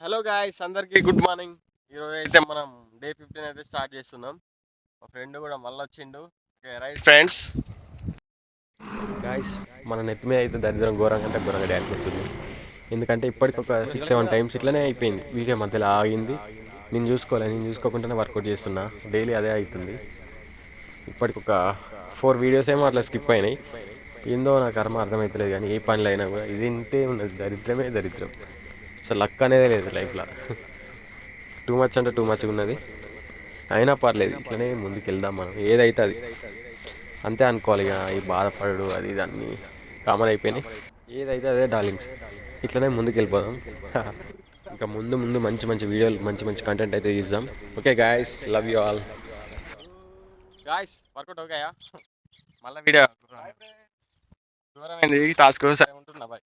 Hello guys, అందరికీ good morning. ఈరోజు అయితే మనం డే 15 అయితే స్టార్ట్ చేస్తున్నాం. మా ఫ్రెండ్ కూడా మళ్ళీ వచ్చిండు. Okay right friends. గాయస్, మన నెత్తి మీద అయితే దరిద్రం ఘోరంగా అంటే ఘోరంగా డ్యాన్స్ వస్తుంది. ఎందుకంటే ఇప్పటికి ఒక 6-7 టైమ్స్ ఇట్లనే అయిపోయింది. వీడియో మధ్యలో ఆగింది. నేను చూసుకోకుండానే వర్కౌట్ చేస్తున్నా. డైలీ అదే అవుతుంది. ఇప్పటికి ఒక 4 వీడియోస్ ఏమో అట్లా స్కిప్ అయినాయి. ఏందో నా కర్మ అర్థమవుతలేదు, కానీ ఏ పనులు అయినా కూడా ఇది ఇంతే ఉన్నది. దరిద్రమే దరిద్రం. అసలు లక్ అనేదే లేదు లైఫ్లో. టూ మచ్ అంటే టూ మచ్గా ఉన్నది. అయినా పర్లేదు, ఇట్లనే ముందుకు వెళ్దాం. మనం ఏదైతే అది అంతే అనుకోవాలి. ఇక ఈ బాధపడు అది ఇది అన్నీ కామన్ అయిపోయినాయి. ఏదైతే అదే డార్లింగ్స్. ఇట్లనే ముందుకు వెళ్ళిపోదాం. ఇంకా ముందు ముందు మంచి మంచి వీడియోలు, మంచి మంచి కంటెంట్ అయితే తీద్దాం. Okay guys, love you all. Guys, workout ఓకేయా? మళ్ళీ వీడియో దూరమైంది టాస్క్ సరే ఉంటున్నా బాయ్.